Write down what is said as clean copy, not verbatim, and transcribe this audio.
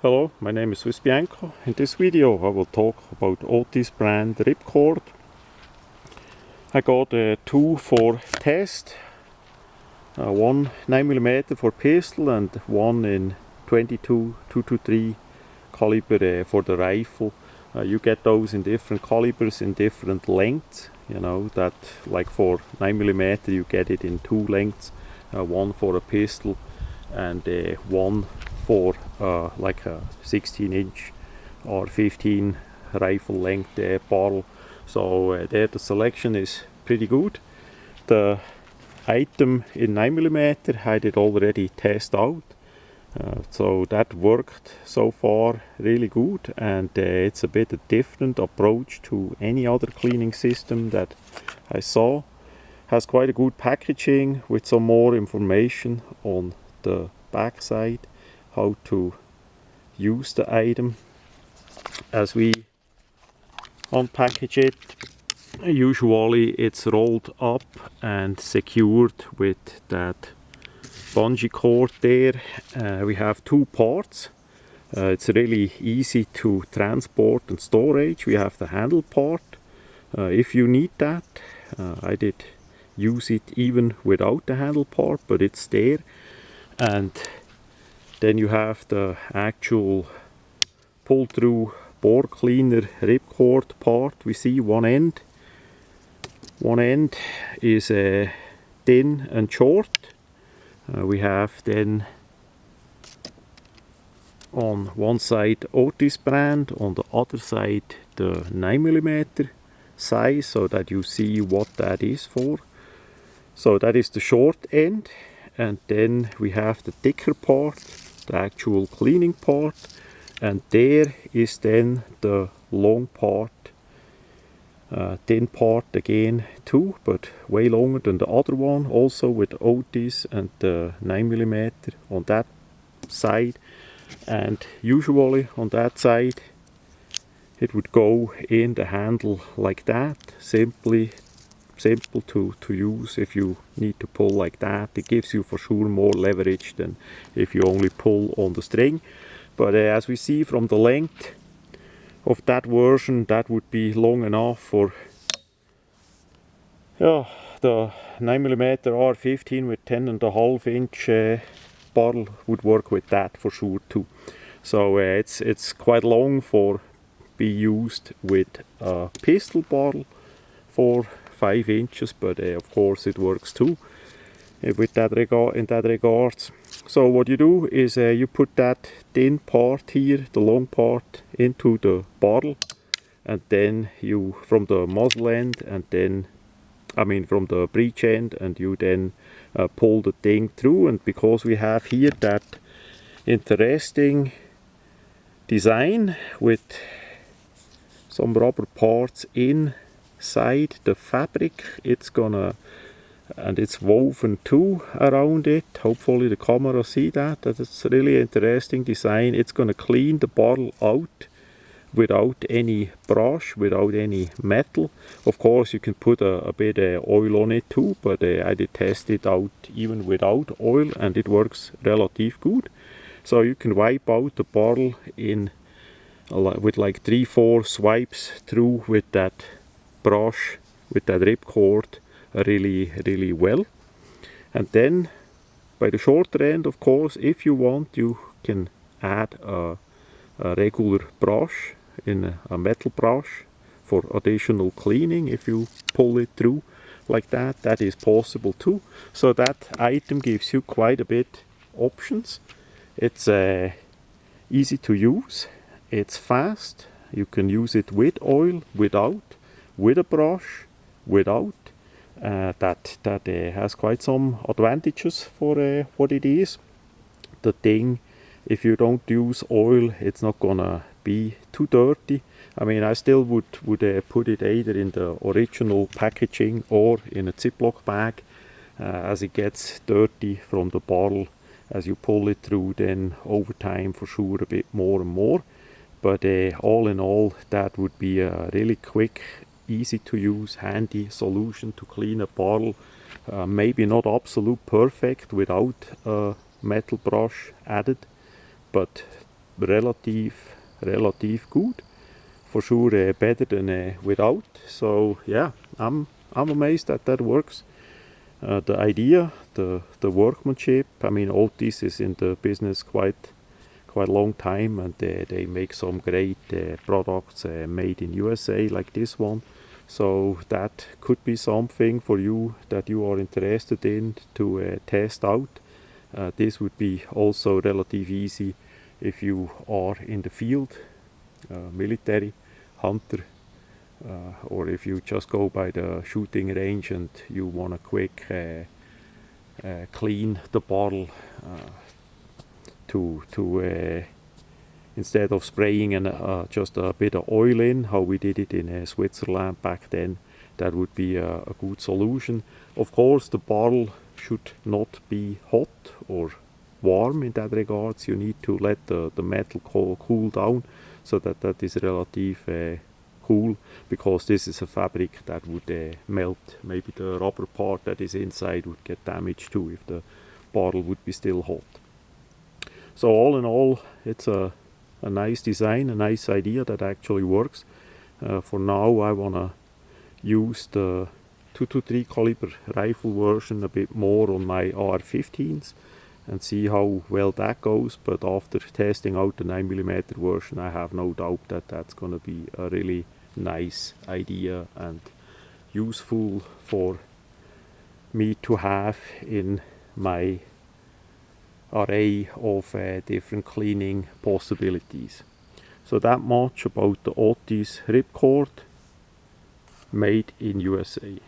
Hello, my name is Swiss Bianco. In this video I will talk about Otis brand ripcord. I got two for test, one 9mm for pistol and one in 22 223 caliber for the rifle. You get those in different calibers, in different lengths. You know that, like for 9mm you get it in two lengths, one for a pistol and one for like a 16-inch or 15 rifle length barrel. So there the selection is pretty good. The item in 9mm I did already test out, so that worked so far really good, and it's a bit a different approach to any other cleaning system that I saw. Has quite a good packaging with some more information on the back side, how to use the item. As we unpackage it, usually it's rolled up and secured with that bungee cord there. We have two parts. It's really easy to transport and storage. We have the handle part if you need that. I did use it even without the handle part, but it's there. And then you have the actual pull through bore cleaner ripcord part. We see one end is thin and short. We have then on one side Otis brand, on the other side the 9mm size, so that you see what that is for. So that is the short end, and then we have the thicker part, the actual cleaning part, and there is then the long part, thin part again too, but way longer than the other one, also with Otis and the 9mm on that side. And usually on that side it would go in the handle like that, simple to use. If you need to pull like that, it gives you for sure more leverage than if you only pull on the string. But as we see from the length of that version, that would be long enough for the 9mm R15 with 10.5-inch barrel would work with that for sure too. So it's quite long for be used with a pistol barrel for 5 inches, but of course it works too with that in that regards. So what you do is you put that thin part here, the long part, into the barrel, and then you from the muzzle end, and then from the breech end, and you then pull the thing through. And because we have here that interesting design with some rubber parts inside the fabric, it's woven too around it. Hopefully the camera see that it's a really interesting design. It's gonna clean the bottle out without any brush, without any metal. Of course you can put a bit of oil on it too, but I did test it out even without oil, and it works relatively good. So you can wipe out the bottle in with like 3-4 swipes through with that brush, with that ripcord, really well. And then by the shorter end, of course, if you want, you can add a regular brush, in a metal brush, for additional cleaning. If you pull it through like that, that is possible too. So that item gives you quite a bit options. It's easy to use, it's fast, you can use it with oil, without, with a brush, without. That has quite some advantages for what it is. The thing, if you don't use oil, it's not gonna be too dirty. I still would put it either in the original packaging or in a Ziploc bag, as it gets dirty from the bottle as you pull it through, then over time for sure a bit more and more. But all in all, that would be a really quick, easy to use, handy solution to clean a bottle. Maybe not absolute perfect without a metal brush added, but relative good. For sure, better than without. So yeah, I'm amazed that works. The idea, the workmanship. I mean, Otis is in the business quite a long time, and they make some great products made in USA like this one. So that could be something for you that you are interested in to test out. This would be also relatively easy if you are in the field, military, hunter, or if you just go by the shooting range and you want to quick clean the bottle to instead of spraying just a bit of oil in, how we did it in Switzerland back then. That would be a good solution. Of course, the bottle should not be hot or warm in that regards. You need to let the metal cool down so that is relative cool, because this is a fabric that would melt. Maybe the rubber part that is inside would get damaged too if the bottle would be still hot. So all in all, it's a nice design, a nice idea that actually works. For now, I want to use the 223 caliber rifle version a bit more on my AR-15s and see how well that goes. But after testing out the 9mm version, I have no doubt that that's going to be a really nice idea and useful for me to have in my array of different cleaning possibilities. So that much about the Otis ripcord made in USA.